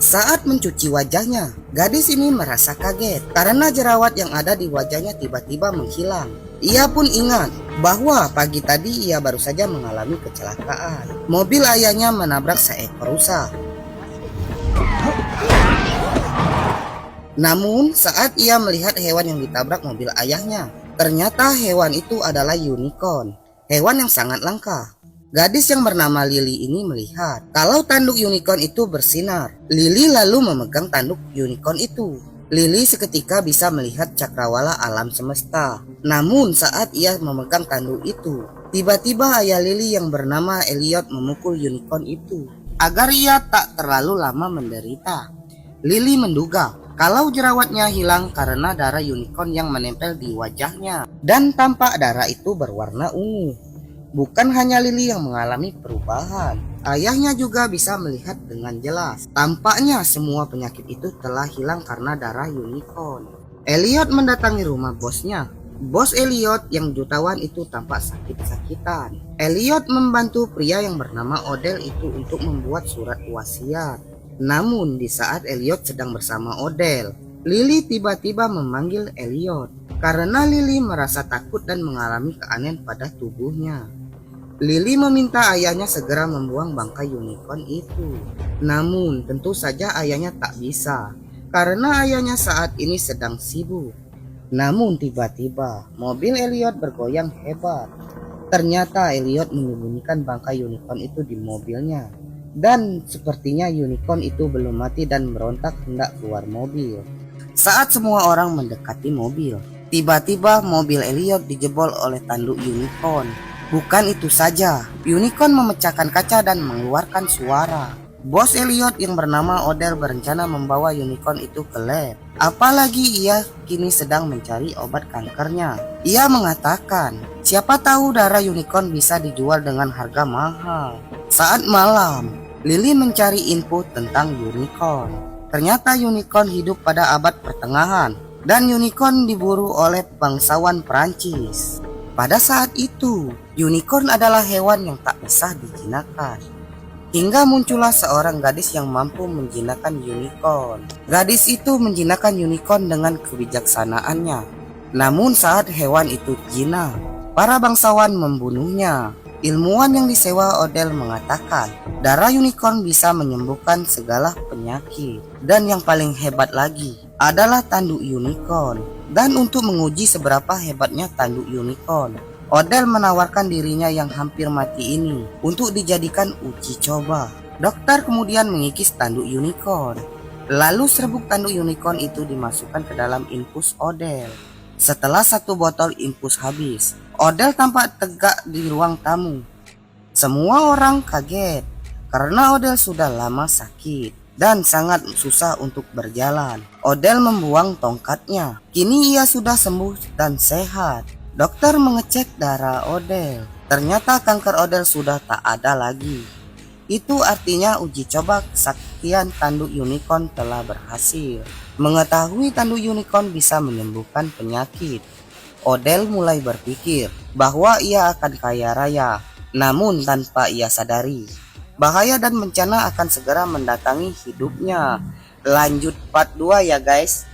Saat mencuci wajahnya, gadis ini merasa kaget karena jerawat yang ada di wajahnya tiba-tiba menghilang. Ia pun ingat bahwa pagi tadi ia baru saja mengalami kecelakaan. Mobil ayahnya menabrak seekor rusa. Namun saat ia melihat hewan yang ditabrak mobil ayahnya, ternyata hewan itu adalah unicorn, hewan yang sangat langka. Gadis yang bernama Lily ini melihat kalau tanduk unicorn itu bersinar. Lily lalu memegang tanduk unicorn itu. Lily seketika bisa melihat cakrawala alam semesta. Namun saat ia memegang tanduk itu, tiba-tiba ayah Lily yang bernama Elliot memukul unicorn itu agar ia tak terlalu lama menderita. Lily menduga kalau jerawatnya hilang karena darah unicorn yang menempel di wajahnya, dan tampak darah itu berwarna ungu. Bukan hanya Lily yang mengalami perubahan, ayahnya juga bisa melihat dengan jelas. Tampaknya semua penyakit itu telah hilang karena darah unicorn. Elliot mendatangi rumah bosnya. Bos Elliot yang jutawan itu tampak sakit-sakitan. Elliot membantu pria yang bernama Odell itu untuk membuat surat wasiat. Namun di saat Elliot sedang bersama Odell, Lily tiba-tiba memanggil Elliot karena Lily merasa takut dan mengalami keanehan pada tubuhnya. Lily meminta ayahnya segera membuang bangkai unicorn itu. Namun tentu saja ayahnya tak bisa karena ayahnya saat ini sedang sibuk. Namun tiba-tiba mobil Elliot bergoyang hebat. Ternyata Elliot menyembunyikan bangkai unicorn itu di mobilnya. Dan sepertinya unicorn itu belum mati dan berontak hendak keluar mobil. Saat semua orang mendekati mobil, tiba-tiba mobil Elliot dijebol oleh tanduk unicorn. Bukan itu saja, unicorn memecahkan kaca dan mengeluarkan suara. Bos Elliot yang bernama Odell berencana membawa unicorn itu ke lab. Apalagi ia kini sedang mencari obat kankernya. Ia mengatakan, siapa tahu darah unicorn bisa dijual dengan harga mahal. Saat malam, Lily mencari info tentang unicorn. Ternyata unicorn hidup pada abad pertengahan dan unicorn diburu oleh bangsawan Prancis. Pada saat itu, unicorn adalah hewan yang tak bisa dijinakan. Hingga muncullah seorang gadis yang mampu menjinakkan unicorn. Gadis itu menjinakkan unicorn dengan kebijaksanaannya. Namun saat hewan itu jinak, para bangsawan membunuhnya. Ilmuwan yang disewa Odell mengatakan, darah unicorn bisa menyembuhkan segala penyakit. Dan yang paling hebat lagi adalah tanduk unicorn. Dan untuk menguji seberapa hebatnya tanduk unicorn, Odell menawarkan dirinya yang hampir mati ini untuk dijadikan uji coba. Dokter kemudian mengikis tanduk unicorn. Lalu serbuk tanduk unicorn itu dimasukkan ke dalam infus Odell. Setelah satu botol infus habis, Odell tampak tegak di ruang tamu. Semua orang kaget karena Odell sudah lama sakit dan sangat susah untuk berjalan. Odell membuang tongkatnya. Kini ia sudah sembuh dan sehat. Dokter mengecek darah Odell. Ternyata kanker Odell sudah tak ada lagi. Itu artinya uji coba kesaktian tanduk unicorn telah berhasil. Mengetahui tanduk unicorn bisa menyembuhkan penyakit, Odell mulai berpikir bahwa ia akan kaya raya. Namun tanpa ia sadari, bahaya dan bencana akan segera mendatangi hidupnya. Lanjut part 2 ya guys.